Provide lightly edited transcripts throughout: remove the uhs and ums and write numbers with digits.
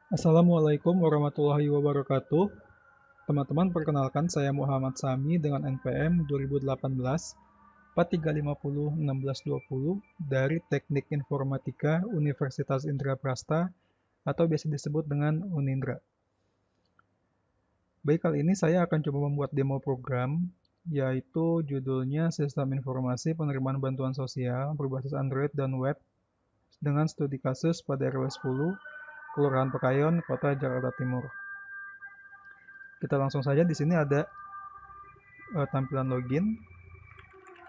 Assalamualaikum warahmatullahi wabarakatuh. Teman-teman, perkenalkan saya Muhammad Sami dengan NPM 2018 43501620 dari Teknik Informatika Universitas Indraprasta atau biasa disebut dengan Unindra. Baik, kali ini saya akan coba membuat demo program, yaitu judulnya Sistem Informasi Penerimaan Bantuan Sosial berbasis Android dan Web dengan studi kasus pada RW 10, Kelurahan Pekayon, Kota Jakarta Timur. Kita langsung saja. Di sini ada tampilan login.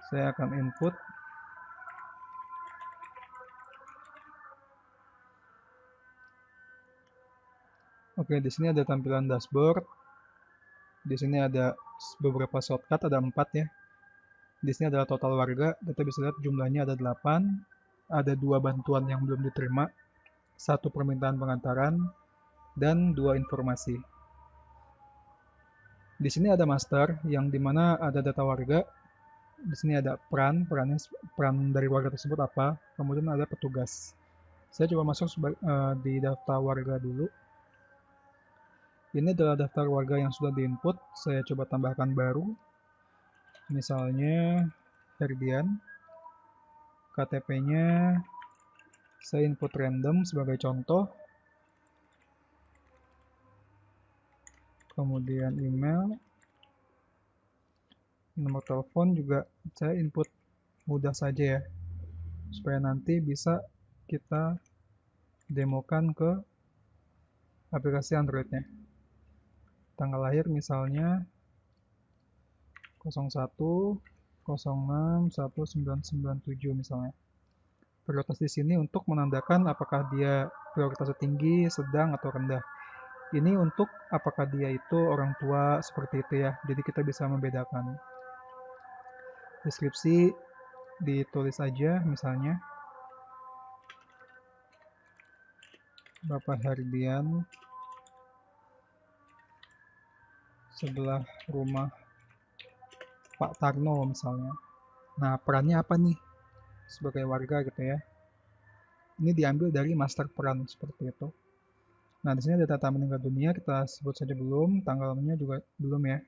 Saya akan input. Oke, di sini ada tampilan dashboard. Di sini ada beberapa shortcut, ada 4 ya. Di sini adalah total warga. Kita bisa lihat jumlahnya ada 8. Ada 2 bantuan yang belum diterima, 1 permintaan pengantaran, dan 2 informasi. Di sini ada master, yang dimana ada data warga. Di sini ada peran dari warga tersebut apa. Kemudian ada petugas. Saya coba masuk di data warga dulu. Ini adalah daftar warga yang sudah diinput. Saya coba tambahkan baru. Misalnya Herdian. KTP-nya saya input random sebagai contoh. Kemudian email. Nomor telepon juga saya input mudah saja ya. Supaya nanti bisa kita demokan ke aplikasi Android-nya. Tanggal lahir misalnya 01/06/1997 misalnya. Prioritas di sini untuk menandakan apakah dia prioritasnya tinggi, sedang, atau rendah. Ini untuk apakah dia itu orang tua seperti itu ya. Jadi kita bisa membedakan. Deskripsi ditulis aja misalnya Bapak Herdian sebelah rumah Pak Tarno misalnya. Nah, perannya apa nih sebagai warga gitu ya. Ini diambil dari master peran seperti itu. Nah, di sini ada data meninggal dunia, kita sebut saja belum, tanggalnya juga belum ya.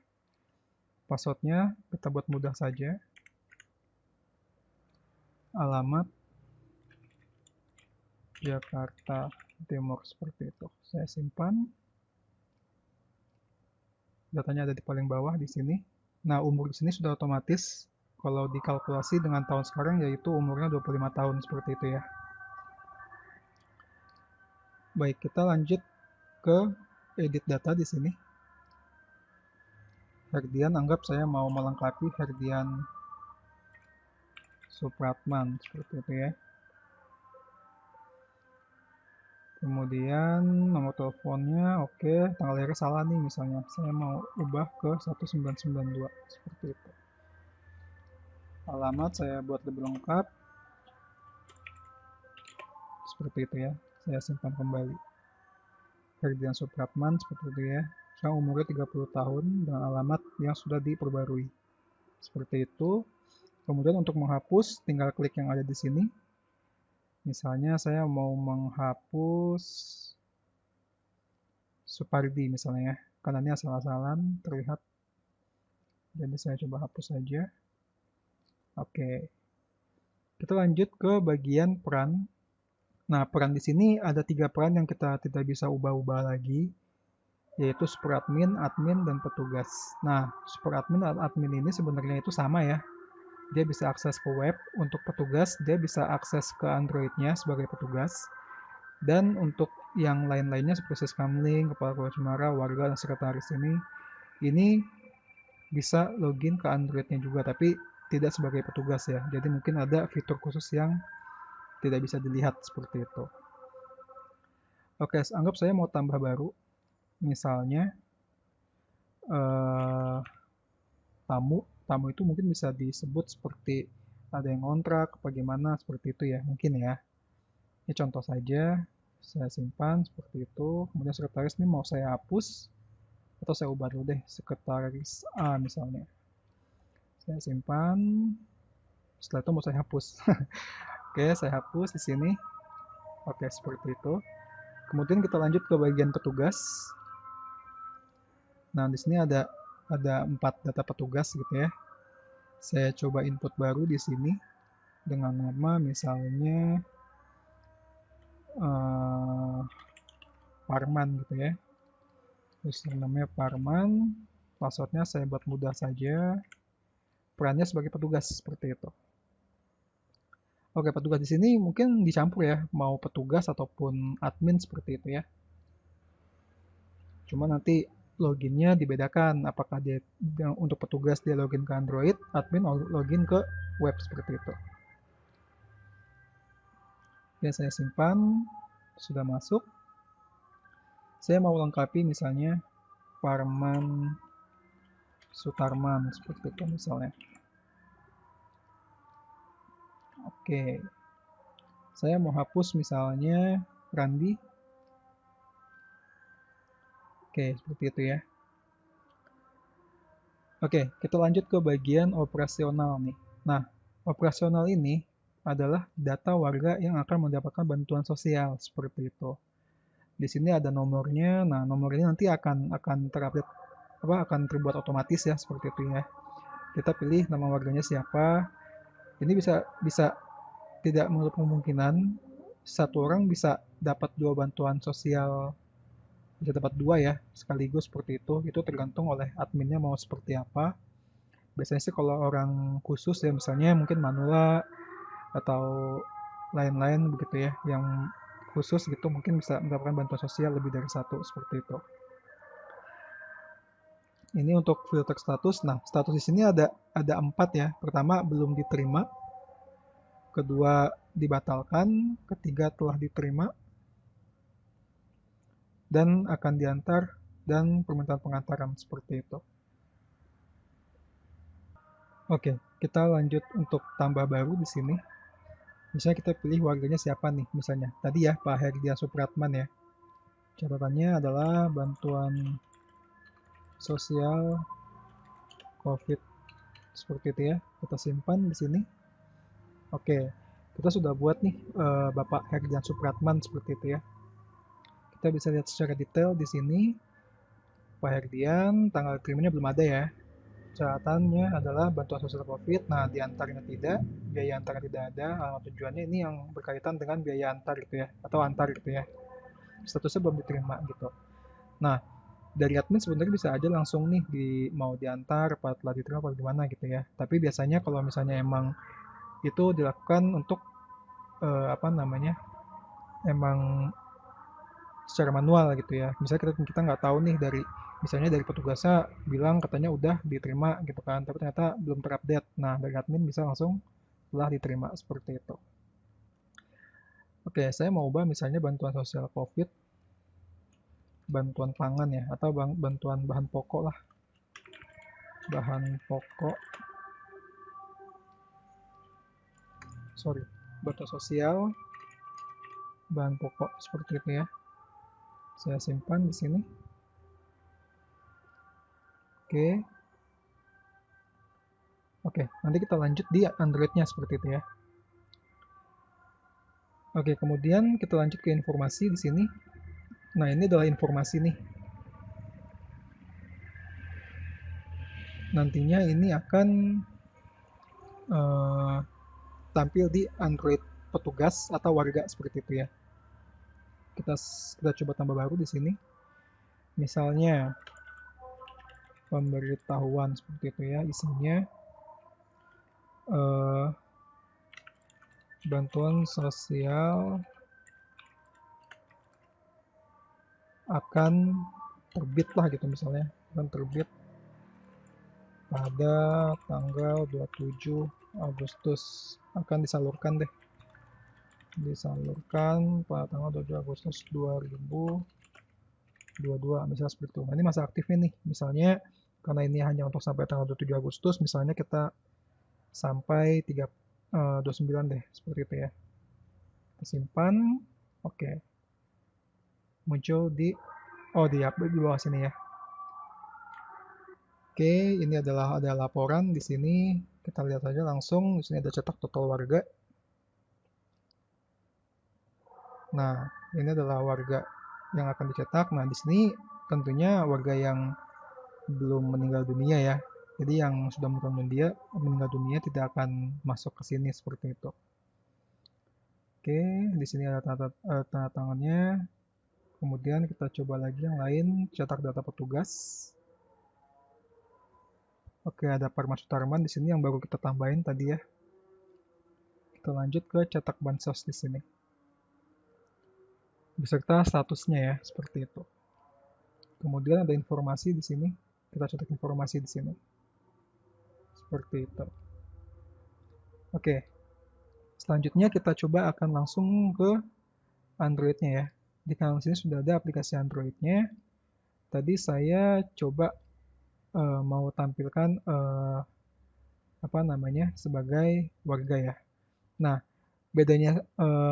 Passwordnya kita buat mudah saja. Alamat Jakarta Timur seperti itu. Saya simpan. Datanya ada di paling bawah di sini. Nah, umur di sini sudah otomatis kalau dikalkulasi dengan tahun sekarang yaitu umurnya 25 tahun seperti itu ya. Baik, kita lanjut ke edit data di sini. Herdian, anggap saya mau melengkapi Herdian Supratman seperti itu ya. Kemudian nomor teleponnya oke, tanggal lahirnya salah nih misalnya. Saya mau ubah ke 1992 seperti itu. Alamat saya buat lebih lengkap. Seperti itu ya. Saya simpan kembali. Herdian Supratman seperti itu ya. Sekarang umurnya 30 tahun dengan alamat yang sudah diperbarui. Seperti itu. Kemudian untuk menghapus tinggal klik yang ada di sini. Misalnya saya mau menghapus Supardi misalnya ya. Karena ini asal-asalan terlihat. Jadi saya coba hapus saja. Oke. Kita lanjut ke bagian peran. Nah, peran di sini ada 3 peran yang kita tidak bisa ubah-ubah lagi, yaitu superadmin, admin, dan petugas. Nah, superadmin dan admin ini sebenarnya itu sama ya. Dia bisa akses ke web. Untuk petugas, dia bisa akses ke Android-nya sebagai petugas. Dan untuk yang lain-lainnya seperti Siskamling, Kepala Keluarga Cemara, Warga, dan Sekretaris ini bisa login ke Android-nya juga, tapi tidak sebagai petugas ya. Jadi mungkin ada fitur khusus yang tidak bisa dilihat seperti itu. Oke, anggap saya mau tambah baru. Misalnya tamu. Tamu itu mungkin bisa disebut seperti ada yang ngontrak, bagaimana seperti itu ya, mungkin ya. Ini contoh saja. Saya simpan seperti itu. Kemudian sekretaris ini mau saya hapus atau saya ubah dulu deh, sekretaris A misalnya. Saya simpan. Setelah itu mau saya hapus. Oke, saya hapus di sini. Oke, seperti itu. kemudian kita lanjut ke bagian petugas. Nah, di sini ada 4 data petugas gitu ya. Saya coba input baru di sini dengan nama misalnya Parman gitu ya. Terus namanya Parman, passwordnya saya buat mudah saja. Perannya sebagai petugas seperti itu. Oke, petugas di sini mungkin dicampur ya, mau petugas ataupun admin seperti itu ya. Cuma nanti loginnya dibedakan, apakah dia untuk petugas dia login ke Android, admin login ke web seperti itu. Oke, saya simpan, sudah masuk. Saya mau lengkapi misalnya Parman Sutarman seperti itu misalnya. Oke, saya mau hapus misalnya Randi. Oke, seperti itu ya. Oke, kita lanjut ke bagian operasional nih. Nah, operasional ini adalah data warga yang akan mendapatkan bantuan sosial seperti itu. Di sini ada nomornya. Nah, nomor ini nanti akan terupdate akan terbuat otomatis ya seperti itu ya. Kita pilih nama warganya siapa. Ini bisa tidak menutup kemungkinan satu orang bisa dapat 2 bantuan sosial, bisa dapat 2 ya sekaligus seperti itu. Itu tergantung oleh adminnya mau seperti apa. Biasanya sih kalau orang khusus ya misalnya mungkin manula atau lain-lain begitu ya yang khusus gitu mungkin bisa mendapatkan bantuan sosial lebih dari 1 seperti itu. Ini untuk filter status. Nah, status di sini ada 4 ya. Pertama belum diterima, kedua dibatalkan, ketiga telah diterima, dan akan diantar, dan permintaan pengantaran seperti itu. Oke, kita lanjut untuk tambah baru di sini. Misalnya kita pilih warganya siapa nih, misalnya. Tadi ya, Pak Herdian Supratman ya. Catatannya adalah bantuan sosial COVID. Seperti itu ya. Kita simpan di sini. Oke, kita sudah buat nih Bapak Herdian Supratman seperti itu ya. Kita bisa lihat secara detail di sini. Pak Herdian, tanggal terimanya belum ada ya. Catatannya adalah bantuan sosial COVID. Nah, diantaranya tidak, biaya antar tidak ada. Alamat tujuannya ini yang berkaitan dengan biaya antar gitu ya, atau antar gitu ya. Statusnya belum diterima gitu. Nah, dari admin sebenarnya bisa aja langsung nih mau diantar, apa telah diterima, apa gimana gitu ya. Tapi biasanya kalau misalnya emang itu dilakukan untuk emang secara manual gitu ya. Misalnya kita nggak tahu nih misalnya dari petugasnya bilang katanya udah diterima gitu kan, tapi ternyata belum terupdate. Nah, dari admin bisa langsung telah diterima seperti itu. Oke, saya mau ubah misalnya bantuan sosial COVID, bantuan pangan ya, atau bantuan bahan pokok lah. Bahan pokok, bantuan sosial, bahan pokok seperti itu ya. Saya simpan di sini. Oke. Oke, nanti kita lanjut di Android-nya seperti itu ya. Oke, kemudian kita lanjut ke informasi di sini. Nah, ini adalah informasi nih. Nantinya ini akan tampil di Android petugas atau warga seperti itu ya. Kita coba tambah baru di sini. Misalnya pemberitahuan seperti itu ya, isinya bantuan sosial akan terbit lah gitu misalnya, akan terbit pada tanggal 27 Agustus, akan disalurkan pada tanggal 27 Agustus 2022 misalnya seperti itu. Nah, ini masa aktifnya nih, misalnya karena ini hanya untuk sampai tanggal 27 Agustus, misalnya kita sampai 29 deh, seperti itu ya. Kita simpan, oke. Muncul di bawah sini ya. Oke, ini adalah ada laporan di sini. Kita lihat saja langsung. Di sini ada cetak total warga. Nah, ini adalah warga yang akan dicetak. Nah, di sini tentunya warga yang belum meninggal dunia ya. Jadi yang sudah meninggal dunia tidak akan masuk ke sini seperti itu. Oke, di sini ada tanda tangannya. Kemudian kita coba lagi yang lain, cetak data petugas. Oke, ada Parma Sutarman di sini yang baru kita tambahin tadi ya. Kita lanjut ke cetak bansos di sini. Beserta statusnya ya, seperti itu. Kemudian ada informasi di sini. Kita cetak informasi di sini. Seperti itu. Oke. Selanjutnya kita coba akan langsung ke Android-nya ya. Di kanan sini sudah ada aplikasi Android-nya. Tadi saya coba mau tampilkan sebagai warga ya. Nah, bedanya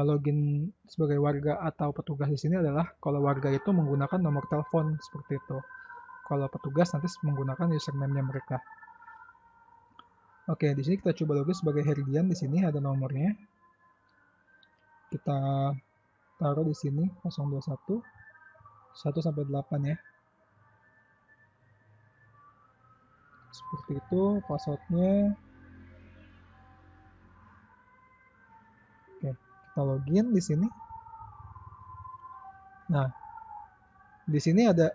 login sebagai warga atau petugas di sini adalah kalau warga itu menggunakan nomor telepon seperti itu. Kalau petugas nanti menggunakan username-nya mereka. Oke, di sini kita coba login sebagai Herdian. Di sini ada nomornya. Kita taruh di sini 021 1 sampai 8 ya. Seperti itu passwordnya. Oke, kita login di sini. Nah, di sini ada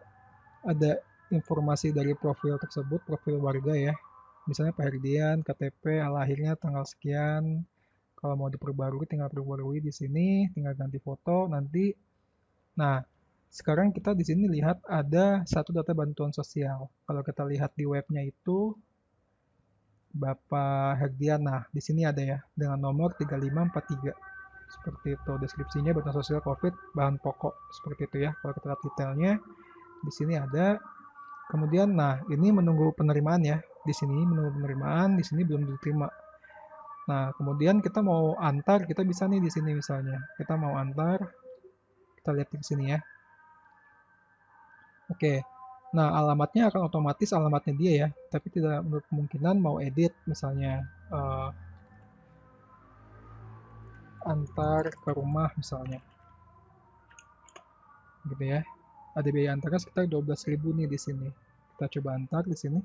informasi dari profil tersebut, profil warga ya. Misalnya Pak Herdian, KTP, lahirnya tanggal sekian. Kalau mau diperbarui, tinggal perbarui di sini, tinggal ganti foto nanti. Nah, sekarang kita di sini lihat ada satu data bantuan sosial. Kalau kita lihat di webnya itu Bapak Herdian. Nah, di sini ada ya dengan nomor 3543. Seperti itu deskripsinya, bantuan sosial COVID bahan pokok seperti itu ya. Kalau kita lihat detailnya di sini ada. Kemudian nah, ini menunggu penerimaan ya. Di sini menunggu penerimaan, di sini belum diterima. Nah, kemudian kita mau antar, kita bisa nih di sini misalnya. Kita mau antar, kita lihat di sini ya. Oke. Nah, alamatnya akan otomatis alamatnya dia ya, tapi tidak menurut kemungkinan mau edit misalnya antar ke rumah misalnya. Gitu ya. Ada biaya antarnya sekitar 12.000 nih di sini. Kita coba antar di sini.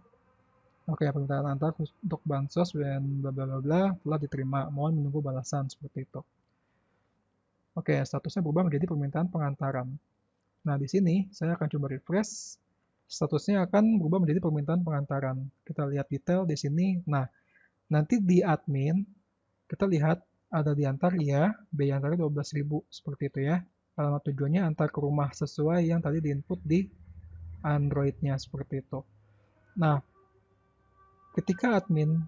Oke, permintaan antar untuk bansos dan bla bla bla bla telah diterima. Mohon menunggu balasan seperti itu. Oke, statusnya berubah menjadi permintaan pengantaran. Nah, di sini saya akan coba refresh. Statusnya akan berubah menjadi permintaan pengantaran. Kita lihat detail di sini. Nah, nanti di admin kita lihat ada diantar ya, biaya antarnya 12.000 seperti itu ya. Alamat tujuannya antar ke rumah sesuai yang tadi diinput di Android-nya seperti itu. Nah, ketika admin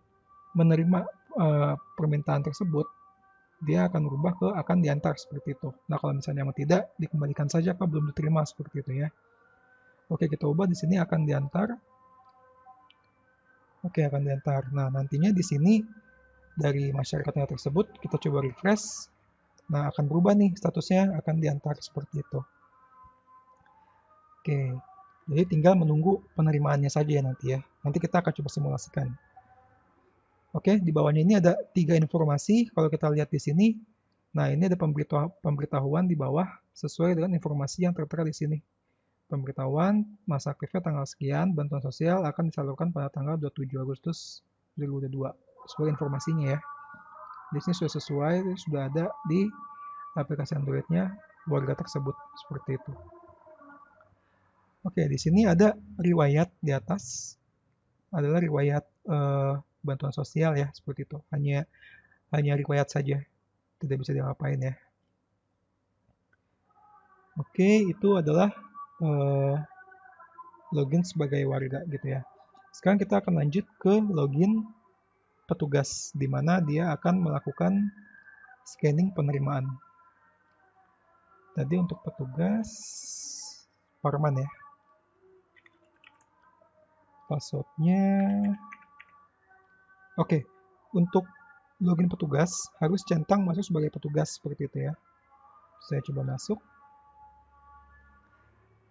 menerima permintaan tersebut, dia akan berubah ke akan diantar seperti itu. Nah, kalau misalnya mau tidak, dikembalikan saja ke belum diterima seperti itu ya. Oke, kita ubah di sini akan diantar. Oke, akan diantar. Nah, nantinya di sini dari masyarakatnya tersebut kita coba refresh. Nah, akan berubah nih statusnya akan diantar seperti itu. Oke, jadi tinggal menunggu penerimaannya saja ya nanti ya. Nanti kita akan coba simulasikan. Oke, di bawahnya ini ada 3 informasi. Kalau kita lihat di sini, nah ini ada pemberitahuan di bawah sesuai dengan informasi yang tertera di sini. Pemberitahuan masa aktifnya tanggal sekian, bantuan sosial akan disalurkan pada tanggal 27 Agustus 2022. Sebagai informasinya ya. Di sini sudah sesuai, sudah ada di aplikasi Android-nya warga tersebut seperti itu. Oke, di sini ada riwayat di atas adalah riwayat bantuan sosial ya seperti itu. Hanya riwayat saja, tidak bisa diapain ya. Oke, itu adalah login sebagai warga gitu ya. Sekarang kita akan lanjut ke login petugas, di mana dia akan melakukan scanning penerimaan. Tadi untuk petugas Parman ya. Passwordnya. Oke, untuk login petugas harus centang masuk sebagai petugas seperti itu ya. Saya coba masuk.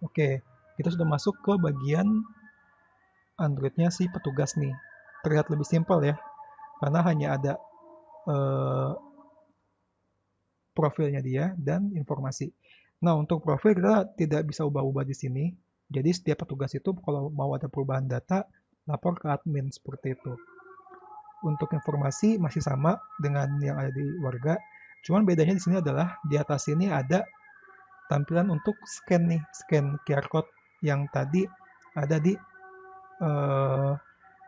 Oke, kita sudah masuk ke bagian Android-nya si petugas nih. Terlihat lebih simpel ya, karena hanya ada profilnya dia dan informasi. Nah, untuk profil kita tidak bisa ubah-ubah di sini. Jadi setiap petugas itu kalau mau ada perubahan data, lapor ke admin seperti itu. Untuk informasi masih sama dengan yang ada di warga, cuman bedanya di sini adalah di atas sini ada tampilan untuk scan nih, scan QR code yang tadi ada di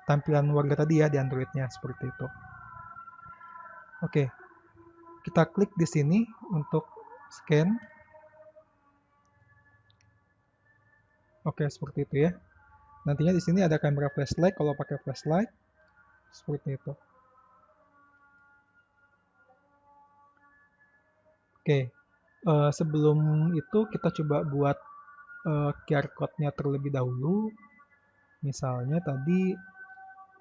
tampilan warga tadi ya di Android-nya seperti itu. Oke, kita klik di sini untuk scan. Oke, seperti itu ya. Nantinya di sini ada kamera flashlight kalau pakai flashlight seperti itu. Oke, sebelum itu kita coba buat QR code-nya terlebih dahulu. Misalnya tadi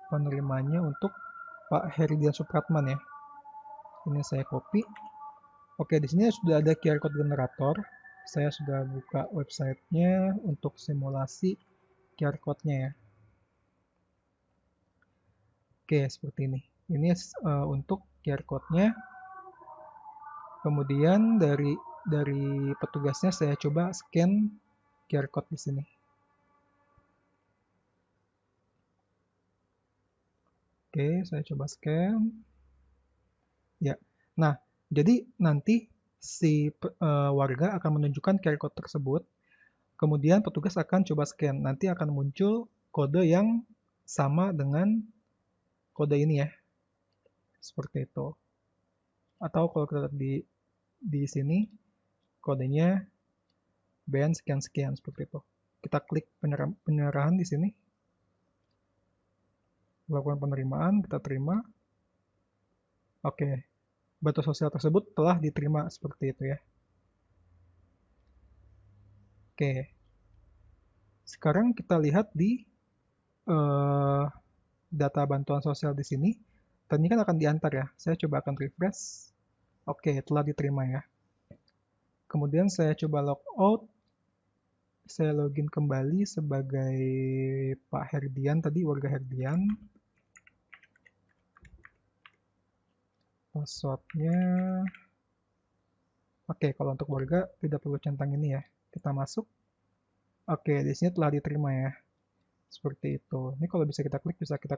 penerimanya untuk Pak Herdian Supratman ya. Ini saya copy. Oke, di sini sudah ada QR code generator. Saya sudah buka websitenya untuk simulasi QR code-nya ya. Oke, seperti ini. Ini untuk QR code-nya. Kemudian dari petugasnya saya coba scan QR code di sini. Oke, saya coba scan. Ya. Nah, jadi nanti si warga akan menunjukkan QR code tersebut. Kemudian petugas akan coba scan. Nanti akan muncul kode yang sama dengan kode ini ya. Seperti itu. Atau kalau kita lihat di sini kodenya BN sekian-sekian seperti itu. Kita klik penyerahan di sini. Lakukan penerimaan, kita terima. Oke. Bantuan sosial tersebut telah diterima seperti itu ya. Oke. Sekarang kita lihat di data bantuan sosial di sini. Dan ini kan akan diantar ya. Saya coba akan refresh. Oke, telah diterima ya. Kemudian saya coba logout. Saya login kembali sebagai Pak Herdian tadi, warga Herdian. Passwordnya. Oke, kalau untuk warga tidak perlu centang ini ya. Kita masuk. Oke, di sini telah diterima ya. Seperti itu. Ini kalau bisa kita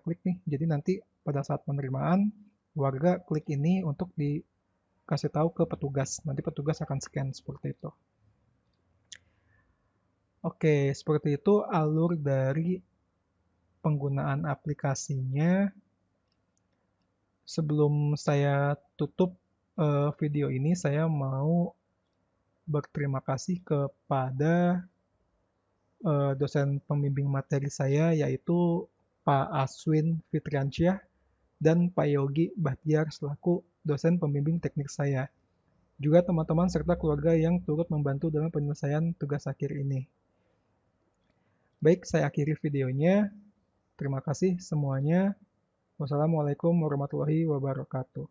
klik nih. Jadi nanti pada saat penerimaan, warga klik ini untuk dikasih tahu ke petugas. Nanti petugas akan scan seperti itu. Oke, seperti itu alur dari penggunaan aplikasinya. Sebelum saya tutup video ini, saya mau berterima kasih kepada dosen pembimbing materi saya, yaitu Pak Aswin Fitriansyah dan Pak Yogi Bahtiar selaku dosen pembimbing teknik saya. Juga teman-teman serta keluarga yang turut membantu dalam penyelesaian tugas akhir ini. Baik, saya akhiri videonya. Terima kasih semuanya. Wassalamualaikum warahmatullahi wabarakatuh.